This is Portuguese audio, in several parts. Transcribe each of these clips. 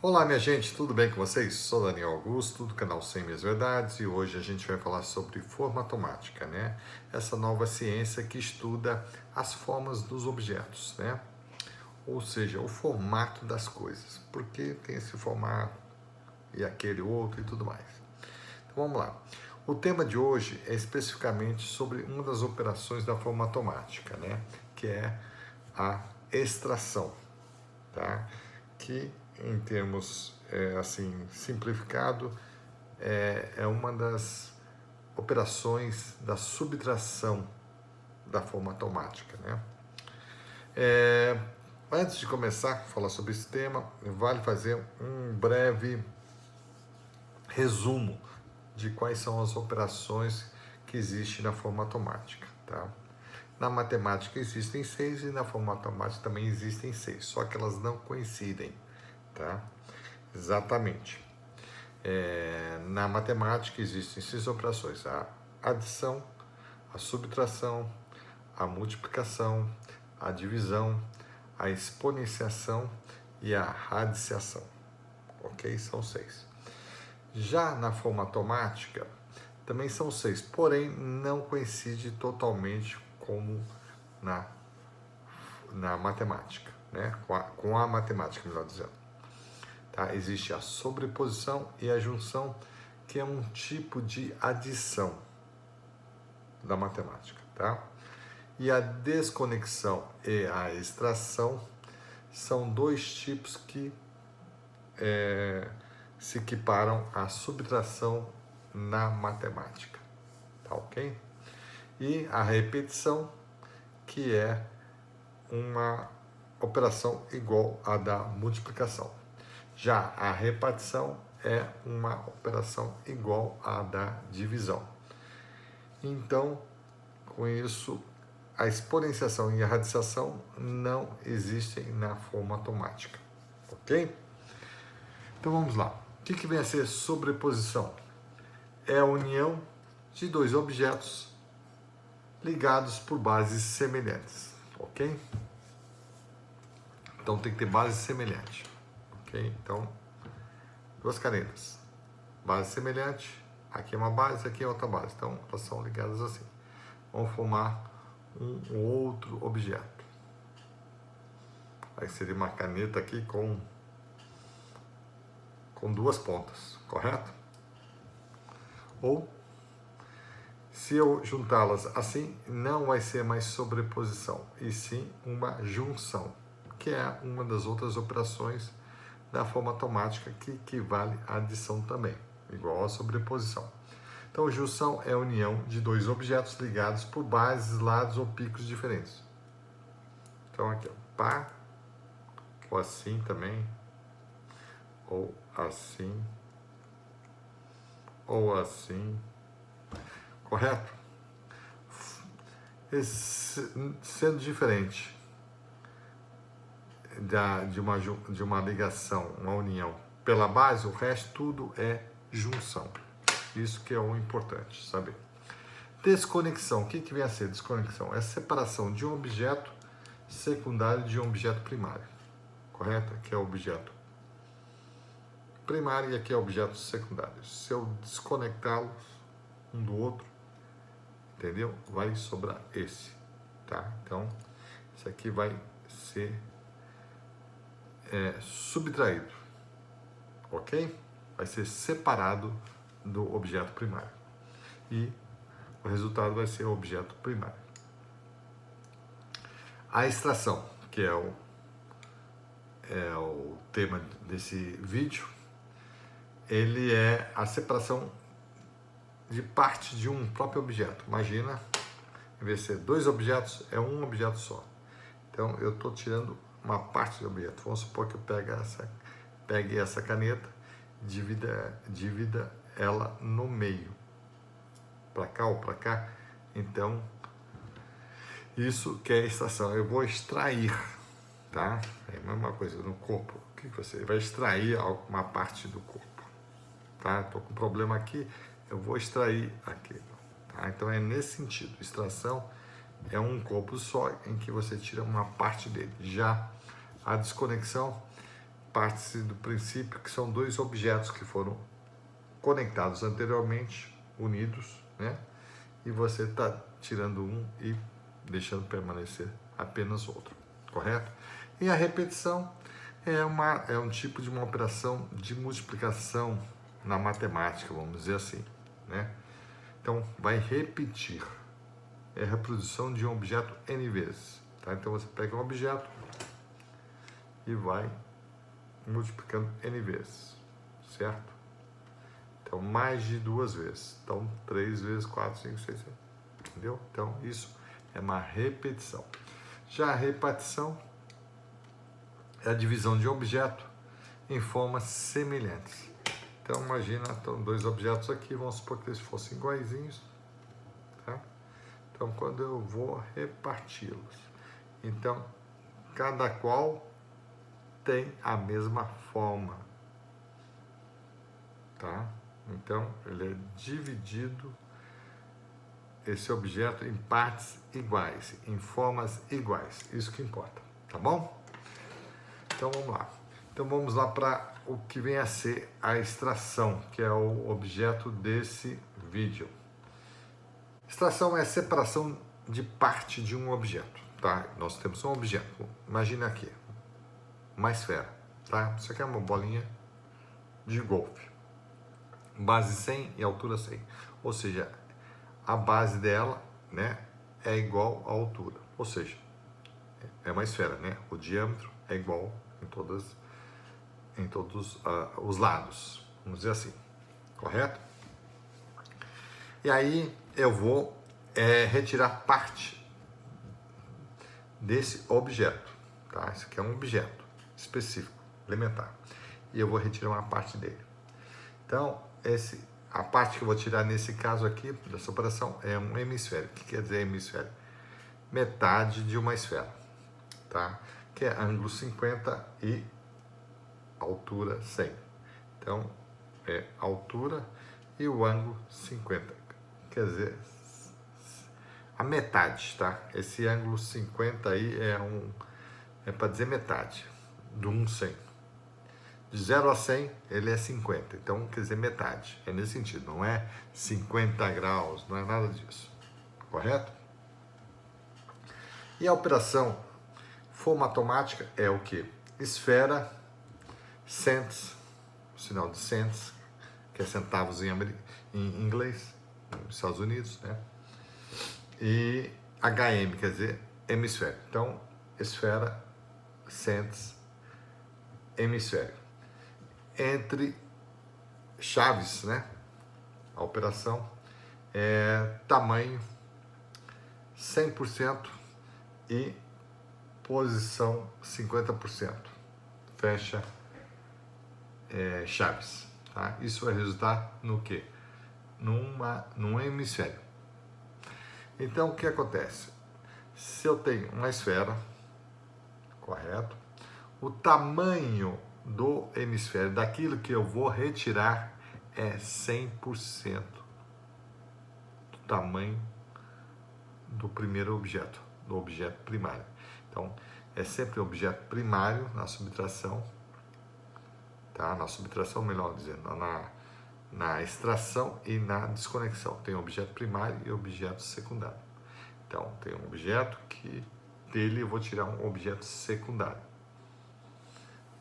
Olá, minha gente, tudo bem com vocês? Sou Daniel Augusto, do canal 100 Minhas Verdades, e hoje a gente vai falar sobre formatomática, né? Essa nova ciência que estuda as formas dos objetos, né? Ou seja, o formato das coisas. Por que tem esse formato e aquele outro e tudo mais. Então vamos lá. O tema de hoje é especificamente sobre uma das operações da formatomática, né? Que é a extração, tá? Que em termos assim simplificado é uma das operações da subtração da forma automática, né? É, Antes de começar a falar sobre esse tema, vale fazer um breve resumo de quais são as operações que existem na forma automática, tá? Na matemática existem 6 e na forma automática também existem 6, só que elas não coincidem, tá? Exatamente. Na matemática existem 6 operações: a adição, a subtração, a multiplicação, a divisão, a exponenciação e a radiciação. Ok? São 6. Já na forma automática, também são 6, porém não coincide totalmente como na, na matemática, né? Com a matemática, melhor dizendo. Tá? Existe a sobreposição e a junção, que é um tipo de adição da matemática. Tá? E a desconexão e a extração são dois tipos que se equiparam à subtração na matemática. Tá ok? E a repetição, que é uma operação igual à da multiplicação. Já a repartição é uma operação igual à da divisão. Então, com isso, a exponenciação e a radiciação não existem na forma automática. Ok? Então vamos lá. O que vem a ser sobreposição? É a união de dois objetos ligados por bases semelhantes. Ok? Então tem que ter base semelhante. Ok? Então, duas canetas. Base semelhante. Aqui é uma base, aqui é outra base. Então, elas são ligadas assim. Vão formar um outro objeto. Aí seria uma caneta aqui com duas pontas, correto? Ou, se eu juntá-las assim, não vai ser mais sobreposição, e sim uma junção, que é uma das outras operações da forma automática que equivale à adição também, igual à sobreposição. Então, junção é a união de dois objetos ligados por bases, lados ou picos diferentes. Então, aqui, ó, par, ou assim também, ou assim, ou assim, correto? Sendo diferente de uma ligação, uma união pela base, o resto tudo é junção. Isso que é o importante saber. Desconexão. O que vem a ser desconexão? É a separação de um objeto secundário de um objeto primário. Correto? Aqui é o objeto primário e aqui é o objeto secundário. Se eu desconectá-los um do outro, entendeu? Vai sobrar esse, tá? Então, isso aqui vai ser subtraído, ok? Vai ser separado do objeto primário. E o resultado vai ser o objeto primário. A extração, que é o tema desse vídeo, ele é a separação de parte de um próprio objeto. Imagina, em vez de ser dois objetos, é um objeto só. Então, eu estou tirando uma parte do objeto. Vamos supor que eu pegue essa caneta, divida ela no meio, para cá ou para cá. Então, isso que é a extração. Eu vou extrair, tá? É a mesma coisa no corpo. O que você vai extrair uma parte do corpo, tá? Estou com um problema aqui, eu vou extrair aquilo, tá? Então é nesse sentido. Extração é um corpo só em que você tira uma parte dele. Já a desconexão, parte-se do princípio que são dois objetos que foram conectados anteriormente, unidos, né? E você está tirando um e deixando permanecer apenas outro, correto? E a repetição é um tipo de uma operação de multiplicação na matemática, vamos dizer assim, né? Então, vai repetir. É a reprodução de um objeto N vezes, tá? Então, você pega um objeto e vai multiplicando N vezes, certo? Então, mais de 2 vezes. Então, 3 vezes 4, 5, 6, 7. Entendeu? Então, isso é uma repetição. Já a repartição é a divisão de um objeto em formas semelhantes. Então, imagina, estão dois objetos aqui, vamos supor que eles fossem iguaizinhos, tá? Então, quando eu vou reparti-los, então, cada qual tem a mesma forma, tá? Então, ele é dividido, esse objeto, em partes iguais, em formas iguais. Isso que importa, tá bom? Então, vamos lá. Então, vamos lá para o que vem a ser a extração, que é o objeto desse vídeo. Extração é a separação de parte de um objeto, tá? Nós temos um objeto, imagina aqui, uma esfera, tá? Isso aqui é uma bolinha de golfe. Base 100 e altura 100. Ou seja, a base dela, né, é igual à altura. Ou seja, é uma esfera, né? O diâmetro é igual em todos os lados, vamos dizer assim, correto? E aí eu vou retirar parte desse objeto, tá? Isso aqui é um objeto específico, elementar. E eu vou retirar uma parte dele. Então, a parte que eu vou tirar nesse caso aqui, dessa operação, é um hemisfério. O que quer dizer hemisfério? Metade de uma esfera, tá? Que é ângulo 50 e altura 100. Então, é altura e o ângulo 50. Quer dizer, a metade, tá? Esse ângulo 50 aí é para dizer metade do 100. De 0 a 100, ele é 50. Então, quer dizer metade. É nesse sentido. Não é 50 graus, não é nada disso. Correto? E a operação formatomática é o quê? Esfera, cents, o sinal de cents, que é centavos em inglês, nos Estados Unidos, né? E HM, quer dizer hemisfério. Então, esfera, cents, hemisfério. Entre chaves, né? A operação é tamanho 100% e posição 50%. Fecha chaves. Tá? Isso vai resultar no quê? Num hemisfério. Então, o que acontece? Se eu tenho uma esfera, correto? O tamanho do hemisfério, daquilo que eu vou retirar, é 100% do tamanho do primeiro objeto, do objeto primário. Então, é sempre o objeto primário na subtração, tá? Na subtração, melhor dizendo, na extração e na desconexão. Tem objeto primário e objeto secundário. Então, tem um objeto que dele eu vou tirar um objeto secundário,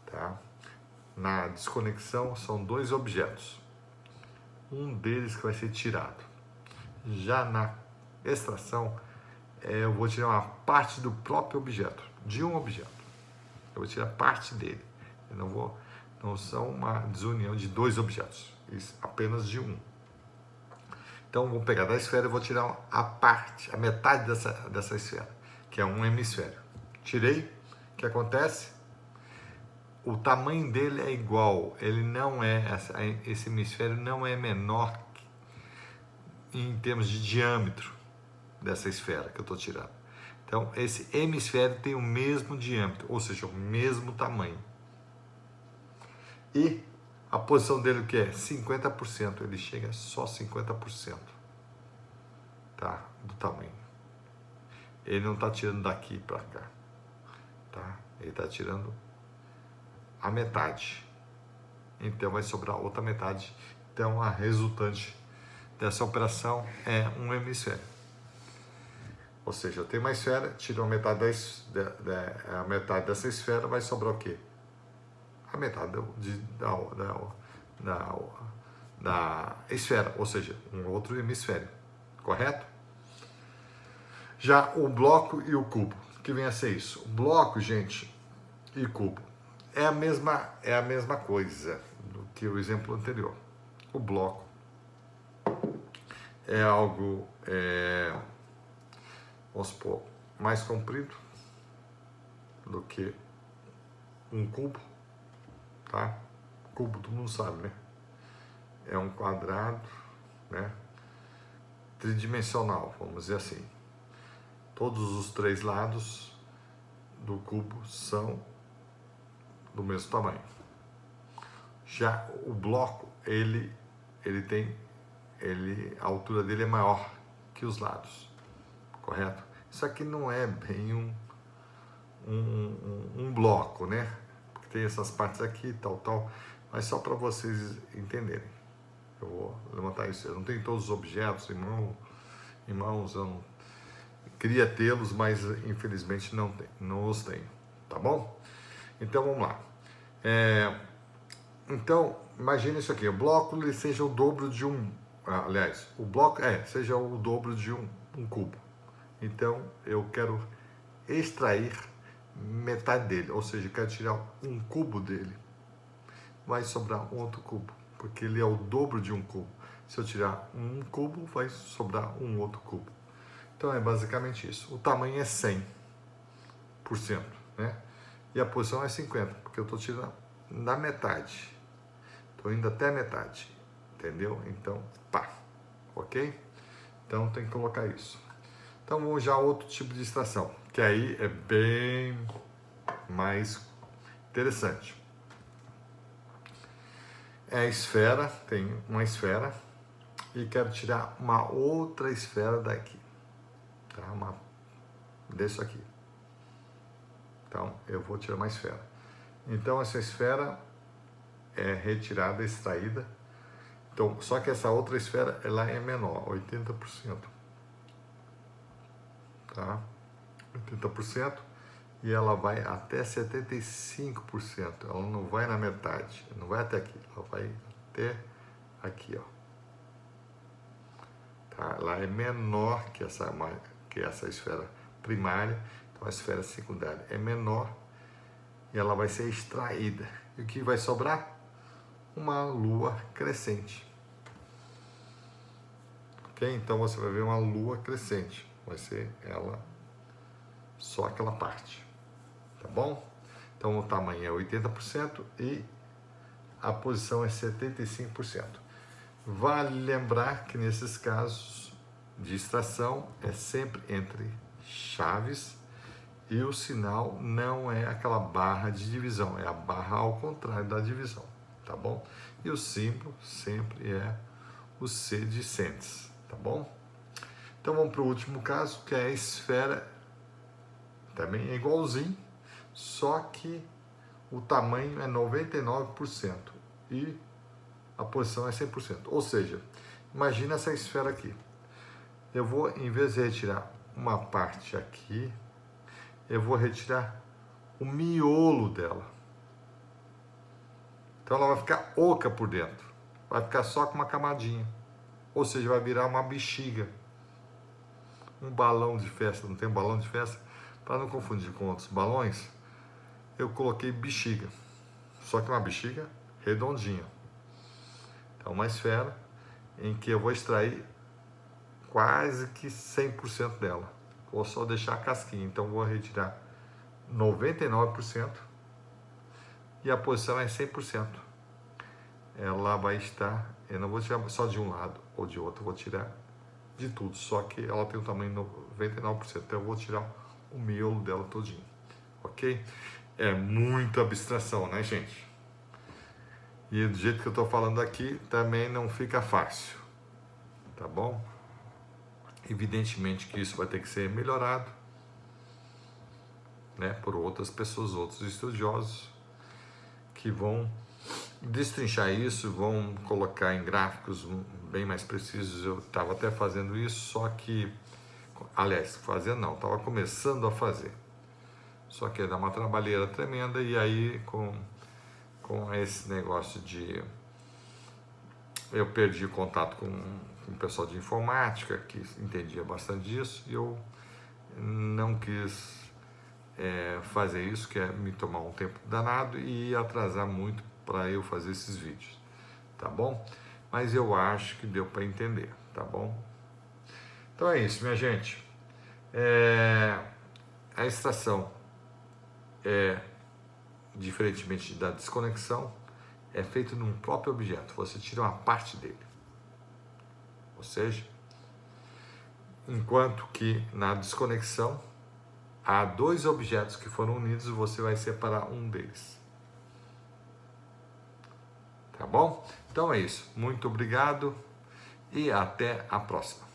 tá? Na desconexão são dois objetos. Um deles que vai ser tirado. Já na extração, eu vou tirar uma parte do próprio objeto, de um objeto. Eu vou tirar parte dele. Eu não são uma desunião de dois objetos, apenas de um. Então, vou pegar da esfera e vou tirar a metade dessa esfera, que é um hemisfério. Tirei, o que acontece? O tamanho dele é igual, ele não é, esse hemisfério não é menor em termos de diâmetro dessa esfera que eu estou tirando. Então, esse hemisfério tem o mesmo diâmetro, ou seja, o mesmo tamanho. E a posição dele o que é? 50%, ele chega só 50%, tá? Do tamanho. Ele não está tirando daqui para cá, tá? Ele está tirando a metade. Então vai sobrar outra metade. Então a resultante dessa operação é um hemisfério. Ou seja, eu tenho uma esfera, tiro a metade, a metade dessa esfera, vai sobrar o quê? A metade da esfera, ou seja, um outro hemisfério, correto? Já o bloco e o cubo, que vem a ser isso? O bloco, gente, e cubo é a mesma coisa do que o exemplo anterior. O bloco é algo, vamos supor, mais comprido do que um cubo, tá? Cubo todo mundo sabe, né? É um quadrado, né? Tridimensional, vamos dizer assim. Todos os três lados do cubo são do mesmo tamanho. Já o bloco, a altura dele é maior que os lados, correto? Isso aqui não é bem um bloco, né? Porque tem essas partes aqui, tal, mas só para vocês entenderem. Eu vou levantar isso. Eu não tenho todos os objetos em mãos, eu não queria tê-los, mas infelizmente não os tenho, tá bom? Então vamos lá. Então, imagine isso aqui, o bloco ele seja o dobro de o bloco seja o dobro de um cubo. Então, eu quero extrair metade dele, ou seja, eu quero tirar um cubo dele. Vai sobrar um outro cubo, porque ele é o dobro de um cubo. Se eu tirar um cubo, vai sobrar um outro cubo. Então, é basicamente isso. O tamanho é 100%, né? E a posição é 50%, porque eu estou tirando na metade. Estou indo até a metade, entendeu? Então, pá, ok? Então, tem que colocar isso. Então, vamos já a outro tipo de extração, que aí é bem mais interessante. É a esfera, tem uma esfera, e quero tirar uma outra esfera daqui, tá? Desse aqui. Então, eu vou tirar uma esfera. Então, essa esfera é retirada, extraída. Então, só que essa outra esfera, ela é menor, 80%. Tá? 80%. E ela vai até 75%. Ela não vai na metade, não vai até aqui. Ela vai até aqui, ó. Tá? Ela é menor que essa esfera primária. Então, a esfera secundária é menor e ela vai ser extraída. E o que vai sobrar? Uma lua crescente. Ok? Então, você vai ver uma lua crescente. Vai ser ela, só aquela parte. Tá bom? Então, o tamanho é 80% e a posição é 75%. Vale lembrar que nesses casos de extração é sempre entre chaves e o sinal não é aquela barra de divisão, é a barra ao contrário da divisão, tá bom? E o símbolo sempre é o C de Centes, tá bom? Então vamos para o último caso, que é a esfera, também é igualzinho, só que o tamanho é 99% e a posição é 100%. Ou seja, imagina essa esfera aqui. Eu vou, em vez de retirar uma parte aqui, eu vou retirar o miolo dela. Então ela vai ficar oca por dentro. Vai ficar só com uma camadinha. Ou seja, vai virar uma bexiga. Um balão de festa. Não tem um balão de festa? Para não confundir com outros balões, eu coloquei bexiga. Só que uma bexiga redondinha. Então uma esfera em que eu vou extrair quase que 100% dela. Vou só deixar a casquinha. Então vou retirar 99% e a posição é 100%. Ela vai estar, eu não vou tirar só de um lado ou de outro, eu vou tirar de tudo, só que ela tem o tamanho de 99%, então eu vou tirar o miolo dela todinho, ok? É muita abstração, né, gente? E do jeito que eu estou falando aqui, também não fica fácil, tá bom? Evidentemente que isso vai ter que ser melhorado, né, por outras pessoas, outros estudiosos, que vão destrinchar isso, vão colocar em gráficos bem mais precisos. Eu estava até fazendo isso, só que, aliás, fazendo não, estava começando a fazer. Só que ia dar uma trabalheira tremenda, e aí com esse negócio de... Eu perdi contato com o pessoal de informática, que entendia bastante disso, e eu não quis fazer isso, que é me tomar um tempo danado e atrasar muito para eu fazer esses vídeos, tá bom? Mas eu acho que deu para entender, tá bom? Então é isso, minha gente. A extração diferentemente da desconexão, é feito num próprio objeto. Você tira uma parte dele. Ou seja, enquanto que na desconexão há dois objetos que foram unidos, você vai separar um deles. Tá bom? Então é isso. Muito obrigado e até a próxima.